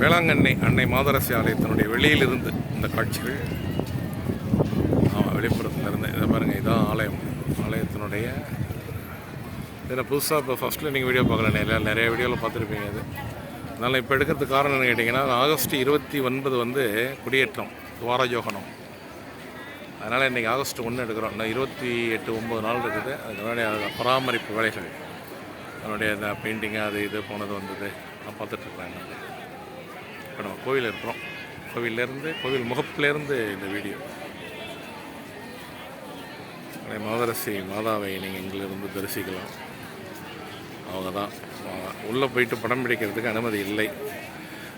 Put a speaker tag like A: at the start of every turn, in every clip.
A: வேளாங்கண்ணி அன்னை மாதரசி ஆலயத்தினுடைய வெளியிலிருந்து இந்த காட்சிகள். ஆமாம், வெளிப்புறத்துலேருந்து இதை பாருங்கள், இதுதான் ஆலயம். ஆலயத்தினுடைய இதில் புதுசாக இப்போ ஃபஸ்ட்டில் நீங்கள் வீடியோ பார்க்கல, நிறைய வீடியோவில் பார்த்துருப்பீங்க. இது அதனால் இப்போ எடுக்கிறதுக்கு காரணம் என்ன கேட்டிங்கன்னா, ஆகஸ்ட் 29 வந்து குடியேற்றம் துவாரஜோகனம். அதனால் இன்றைக்கி ஆகஸ்ட் 1 எடுக்கிறோம். இன்னும் 28-9 நாள் இருக்குது. அதுக்கு முன்னாடி அது பராமரிப்பு வேலைகள், அதனுடைய இந்த பெயிண்டிங்கு அது இது போனது வந்தது நான் பார்த்துட்ருக்குறேன். இப்போ நம்ம கோவில் இருக்கிறோம். கோவில் முகப்பிலேருந்து இந்த வீடியோ. மாதரசி மாதாவை நீங்கள் இங்கிலிருந்து தரிசிக்கலாம். அவங்க தான் உள்ளே போயிட்டு படம் பிடிக்கிறதுக்கு அனுமதி இல்லை.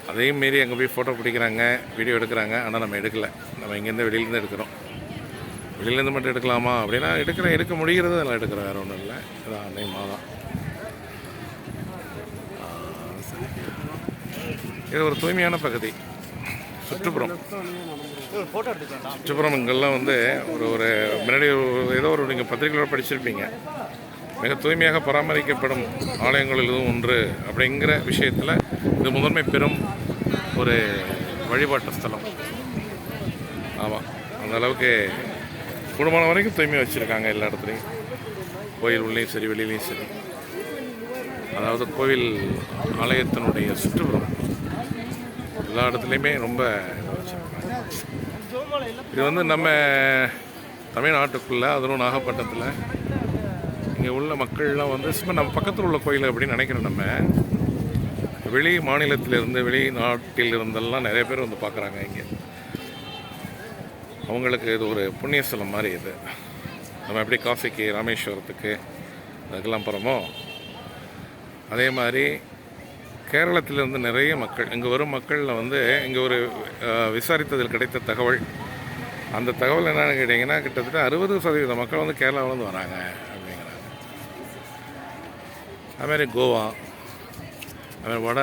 A: அதையும் மீறி அங்கே போய் ஃபோட்டோ பிடிக்கிறாங்க, வீடியோ எடுக்கிறாங்க. ஆனால் நம்ம எடுக்கலை. நம்ம இங்கேருந்து வெளியிலேருந்து எடுக்கிறோம். வெளியிலேருந்து மட்டும் எடுக்கலாமா அப்படின்னா எடுக்க முடிகிறது, அதெல்லாம் எடுக்கிறேன். வேறு ஒன்றும் இல்லை. இதான் அன்னை மாதா. இது ஒரு தூய்மையான பகுதி. சுற்றுப்புறம் இங்கெல்லாம் வந்து ஒரு முன்னாடி ஏதோ ஒரு நீங்கள் பத்திரிகையோடு படிச்சிருப்பீங்க, மிக தூய்மையாக பராமரிக்கப்படும் ஆலயங்கள் இதுவும் ஒன்று அப்படிங்கிற விஷயத்தில் இது முதன்மை பெறும் ஒரு வழிபாட்டு ஸ்தலம். ஆமாம், அந்த அளவுக்கு கூடுமான வரைக்கும் தூய்மை வச்சுருக்காங்க எல்லா இடத்துலையும். கோயில் உள்ளேயும் சரி, வெளியிலையும் சரி. அதாவது கோவில் ஆலயத்தினுடைய சுற்றுப்புறம் எல்லா இடத்துலையுமே ரொம்ப வச்சுருக்காங்க. இது வந்து நம்ம தமிழ்நாட்டுக்குள்ளே, அதுவும் நாகப்பட்டினத்தில் இங்கே உள்ள மக்கள்லாம் வந்து சும்மா நம்ம பக்கத்தில் உள்ள கோயில் அப்படின்னு நினைக்கிறோம். நம்ம வெளி மாநிலத்திலிருந்து, வெளிநாட்டில் இருந்தெல்லாம் நிறைய பேர் வந்து பார்க்குறாங்க. இங்கே அவங்களுக்கு இது ஒரு புண்ணியஸ்தலம் மாதிரி. இது நம்ம எப்படி காசிக்கு, ராமேஸ்வரத்துக்கு அதுக்கெல்லாம் போகிறோமோ, அதே மாதிரி கேரளத்திலிருந்து நிறைய மக்கள் இங்கே வரும். மக்களில் வந்து இங்கே ஒரு விசாரித்ததில் கிடைத்த தகவல், அந்த தகவல் என்னென்னு கேட்டிங்கன்னா, கிட்டத்தட்ட 60% மக்கள் வந்து கேரளாவிலேருந்து வராங்க அப்படிங்கிறாங்க. அதுமாதிரி கோவா, அதுமாதிரி வட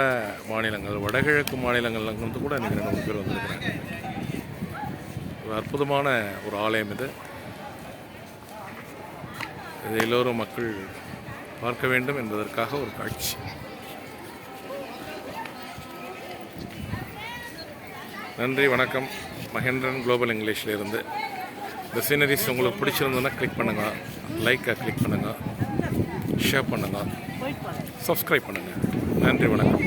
A: மாநிலங்கள், வடகிழக்கு மாநிலங்கள்ல வந்து கூட இன்றைக்கி 2-3 பேர் வந்துருக்குறாங்க. ஒரு அற்புதமான ஒரு ஆலயம் இது. இது எல்லோரும் மக்கள் பார்க்க வேண்டும் என்பதற்காக ஒரு காட்சி. நன்றி, வணக்கம். மகேந்திரன் குளோபல் இங்கிலீஷ்லேருந்து. இந்த சீனரிஸ் உங்களுக்கு பிடிச்சிருந்ததுன்னா கிளிக் பண்ணுங்கள், லைக்கை கிளிக் பண்ணுங்கள், ஷேர் பண்ணுங்கள், சப்ஸ்கிரைப் பண்ணுங்கள். நன்றி, வணக்கம்.